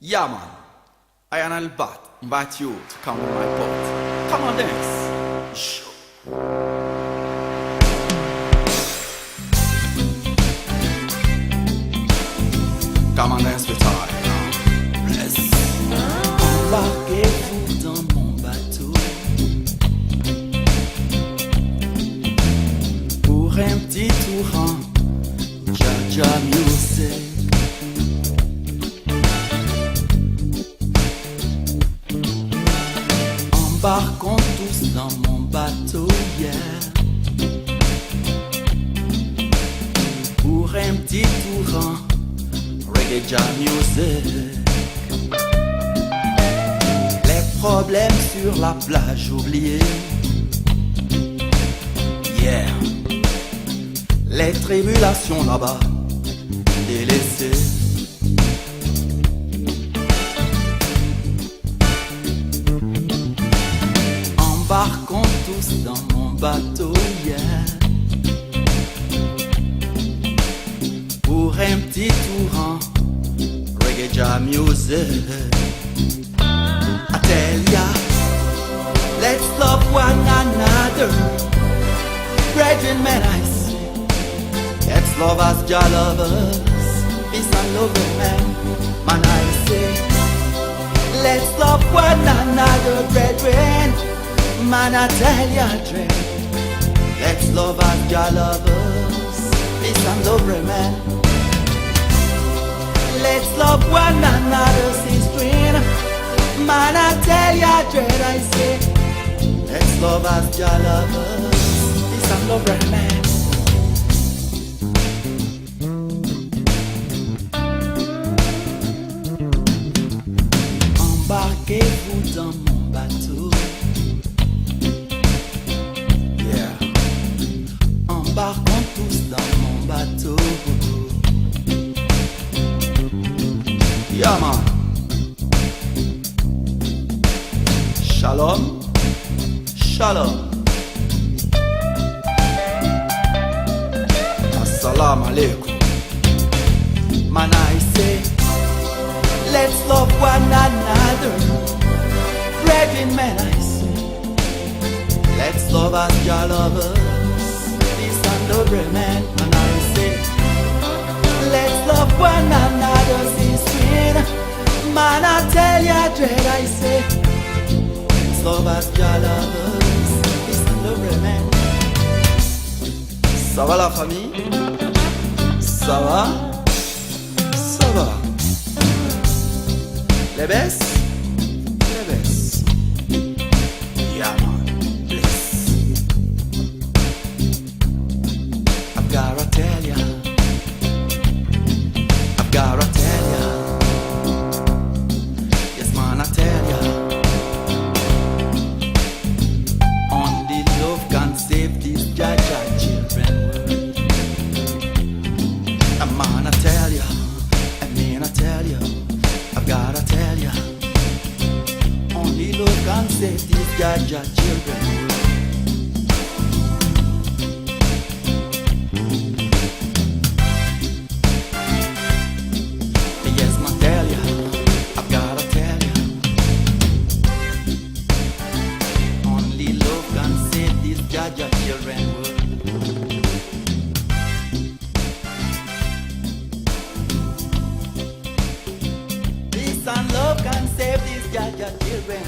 Yeah, man. I and Albert invite you to come on my boat. Come on, dance. Sure. Come on, dance with I. Yes. Embarquez-vous dans mon bateau pour un petit tour en Jaja Music. Embarquons tous dans mon bateau, yeah, pour un petit tour en Reggae Jam Music. Les problèmes sur la plage oubliés, yeah, les tribulations là-bas délaissées. Embarquons tous dans mon bateau, yeah, pour un petit tour en Reggae Jam Music. I tell ya, let's love one another, brethren, man, I say, let's love as Jah love us, peace and love, man, I say, let's love one another, brethren. Man, I tell ya, dread, let's love as Jah love us, peace and love, man. Let's love one another, sister. Man, I tell ya, dread, I say, let's love as Jah love us, peace and love, man. Embarquez-vous dans mon bateau. Embarquons tous dans mon bateau. Yeah, man. Shalom. Shalom. Assalamu alaikum. Man, I say, let's love one another, brethren, man, I say, let's love as Jah love us, peace and love, man, and I say, let's love one another, sister. Man, I tell ya, dread, I say, let's love as Jah love us, peace and love, man. Ça va la famille? Ça va? Ça va. Les baisses? Les baisses. Yeah, man. Bless. I've gotta tell ya, I've gotta tell ya, yes, man, I tell ya, only love can save these Jaja children. Man, I tell ya, I mean, I tell ya, I've gotta tell ya, only love can save these Jaja children. Yes, man, tell ya, I've gotta tell ya, only love can save these Jaja children. Peace and love can save these Jaja children.